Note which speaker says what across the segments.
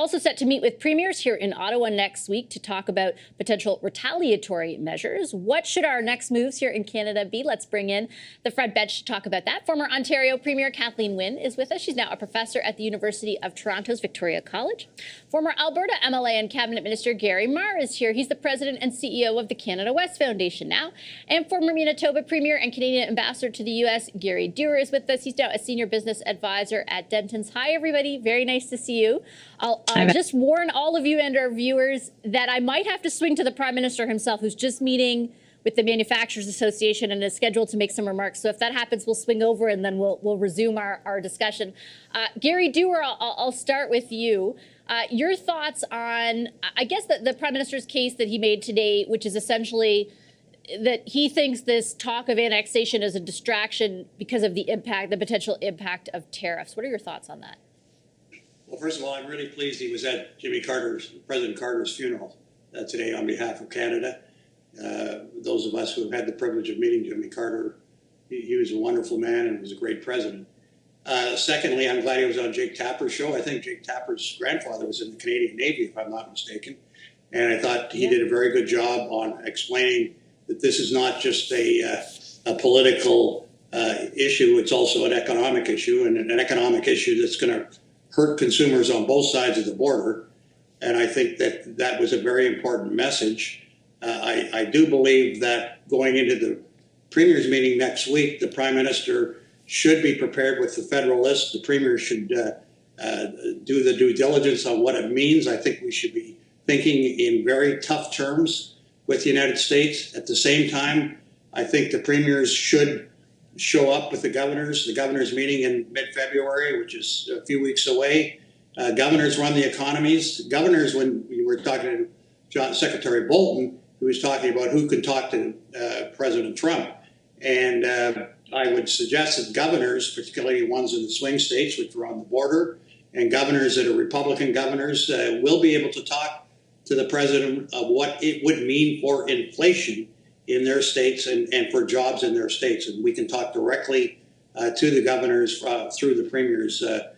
Speaker 1: also set to meet with premiers here in Ottawa next week to talk about potential retaliatory measures. What should our next moves here in Canada be? Let's bring in the front bench to talk about that. Former Ontario Premier Kathleen Wynne is with us. She's now a professor at the University of Toronto's Victoria College. Former Alberta MLA and Cabinet Minister Gary Mar is here. He's the president and CEO of the Canada West Foundation now. And former Manitoba Premier and Canadian Ambassador to the U.S., Gary Dewar, is with us. He's now a senior business advisor at Dentons. Hi, everybody. Very nice to see you. I'll just warn all of you and our viewers that I might have to swing to the Prime Minister himself, who's just meeting with the Manufacturers Association and is scheduled to make some remarks. So if that happens, we'll swing over and then we'll resume our discussion. Gary Dewar, I'll start with you. Your thoughts on, I guess, the Prime Minister's case that he made today, which is essentially that he thinks this talk of annexation is a distraction because of the potential impact of tariffs. What are your thoughts on that?
Speaker 2: Well, first of all, I'm really pleased he was at President Carter's funeral today on behalf of Canada. Those of us who have had the privilege of meeting Jimmy Carter, he was a wonderful man and was a great president. Secondly, I'm glad he was on Jake Tapper's show. I think Jake Tapper's grandfather was in the Canadian Navy, if I'm not mistaken. And I thought he did a very good job on explaining that this is not just a political issue, it's also an economic issue, and an economic issue that's going to hurt consumers on both sides of the border. And I think that was a very important message. I do believe that going into the Premier's meeting next week, the Prime Minister should be prepared with the federal list. The Premier should do the due diligence on what it means. I think we should be thinking in very tough terms with the United States. At the same time, I think the Premiers should show up with the governors meeting in mid-February, which is a few weeks away. Governors run the economies. Governors, when we were talking to Secretary Bolton, who was talking about who could talk to President Trump. And I would suggest that governors, particularly ones in the swing states, which are on the border, and governors that are Republican governors, will be able to talk to the president of what it would mean for inflation in their states and for jobs in their states. And we can talk directly to the governors through the premiers at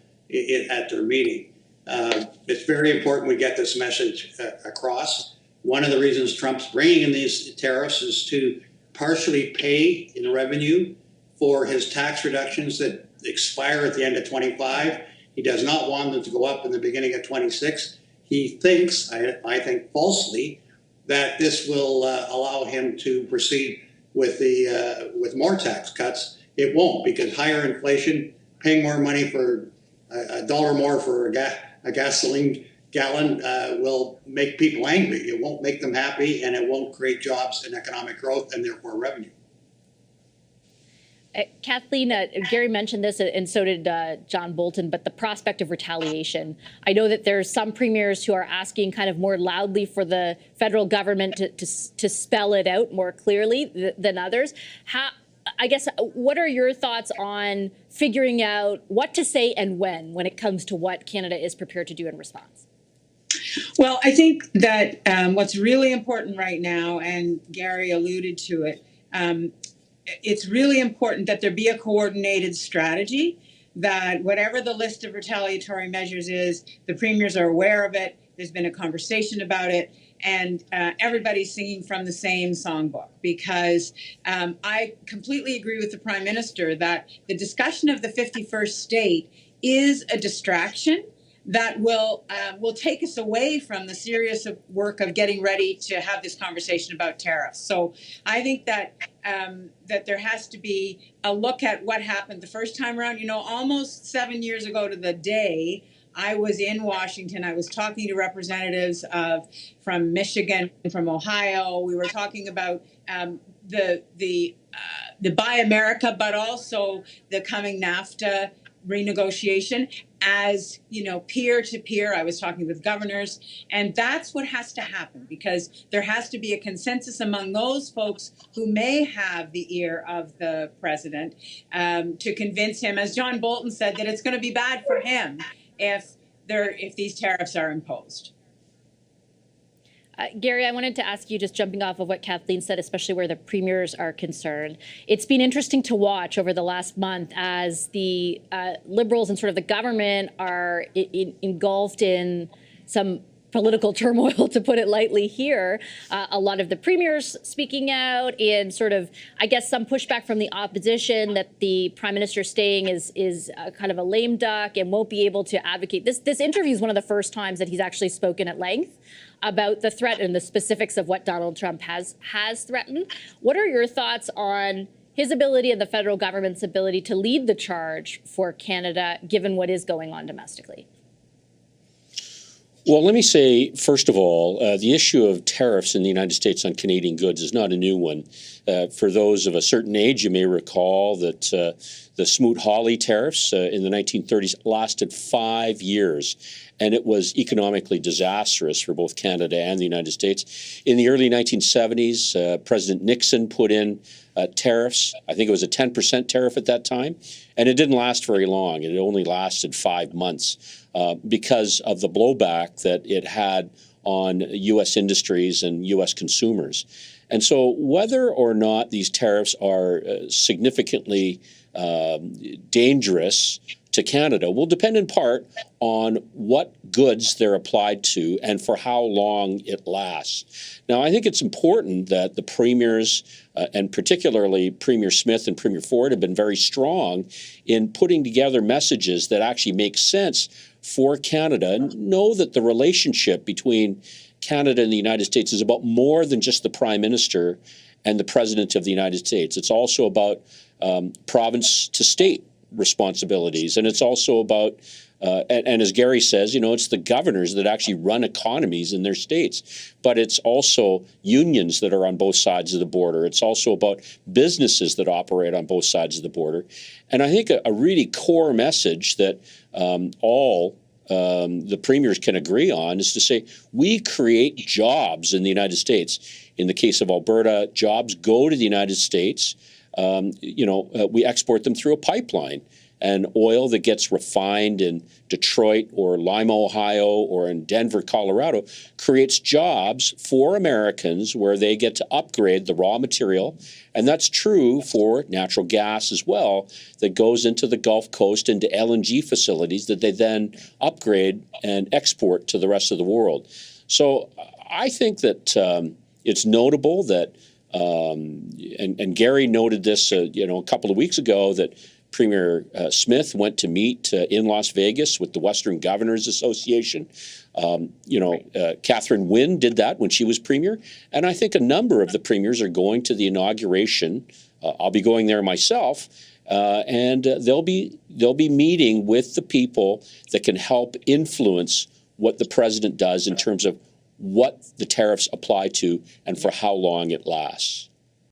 Speaker 2: their meeting. It's very important we get this message across. One of the reasons Trump's bringing in these tariffs is to partially pay in revenue for his tax reductions that expire at the end of 25. He does not want them to go up in the beginning of 26. He thinks, I think falsely, that this will allow him to proceed with with more tax cuts. It won't, because higher inflation, paying more money for $1 more for a gasoline gallon will make people angry. It won't make them happy, and it won't create jobs and economic growth and therefore revenue.
Speaker 1: Kathleen, Gary mentioned this, and so did John Bolton, but the prospect of retaliation. I know that there's some premiers who are asking kind of more loudly for the federal government to spell it out more clearly than others. I guess, what are your thoughts on figuring out what to say and when it comes to what Canada is prepared to do in response?
Speaker 3: Well, I think that what's really important right now, and Gary alluded to it, it's really important that there be a coordinated strategy, that whatever the list of retaliatory measures is, the premiers are aware of it, there's been a conversation about it, and everybody's singing from the same songbook. Because I completely agree with the Prime Minister that the discussion of the 51st state is a distraction that will take us away from the serious work of getting ready to have this conversation about tariffs. So I think that that there has to be a look at what happened the first time around. You know, almost 7 years ago to the day, I was in Washington. I was talking to representatives from Michigan, from Ohio. We were talking about the Buy America, but also the coming NAFTA renegotiation. As you know, peer to peer, I was talking with governors, and that's what has to happen, because there has to be a consensus among those folks who may have the ear of the president to convince him, as John Bolton said, that it's going to be bad for him if these tariffs are imposed.
Speaker 1: Gary, I wanted to ask you, just jumping off of what Kathleen said, especially where the premiers are concerned. It's been interesting to watch over the last month as the Liberals and sort of the government are engulfed in some political turmoil, to put it lightly here. A lot of the premiers speaking out, and sort of, I guess, some pushback from the opposition that the prime minister staying is kind of a lame duck and won't be able to advocate. This interview is one of the first times that he's actually spoken at length about the threat and the specifics of what Donald Trump has threatened. What are your thoughts on his ability and the federal government's ability to lead the charge for Canada, given what is going on domestically?
Speaker 4: Well, let me say, first of all, the issue of tariffs in the United States on Canadian goods is not a new one. For those of a certain age, you may recall that the Smoot-Hawley tariffs in the 1930s lasted 5 years, and it was economically disastrous for both Canada and the United States. In the early 1970s, President Nixon put in tariffs. I think it was a 10% tariff at that time, and it didn't last very long. It only lasted 5 months. Because of the blowback that it had on U.S. industries and U.S. consumers. And so whether or not these tariffs are significantly dangerous to Canada will depend in part on what goods they're applied to and for how long it lasts. Now, I think it's important that the premiers, and particularly Premier Smith and Premier Ford, have been very strong in putting together messages that actually make sense for Canada, and know that the relationship between Canada and the United States is about more than just the Prime Minister and the President of the United States. It's also about province to state responsibilities, and it's also about and as Gary says, it's the governors that actually run economies in their states. But it's also unions that are on both sides of the border. It's also about businesses that operate on both sides of the border. And I think a really core message that all the premiers can agree on is to say, we create jobs in the United States. In the case of Alberta, jobs go to the United States. We export them through a pipeline. And oil that gets refined in Detroit or Lima, Ohio, or in Denver, Colorado, creates jobs for Americans where they get to upgrade the raw material. And that's true for natural gas as well, that goes into the Gulf Coast, into LNG facilities that they then upgrade and export to the rest of the world. So I think that it's notable that, and Gary noted this, a couple of weeks ago, that Premier Smith went to meet in Las Vegas with the Western Governors Association. Catherine Wynne did that when she was premier. And I think a number of the premiers are going to the inauguration. I'll be going there myself. And they'll be meeting with the people that can help influence what the president does in terms of what the tariffs apply to and for how long it lasts.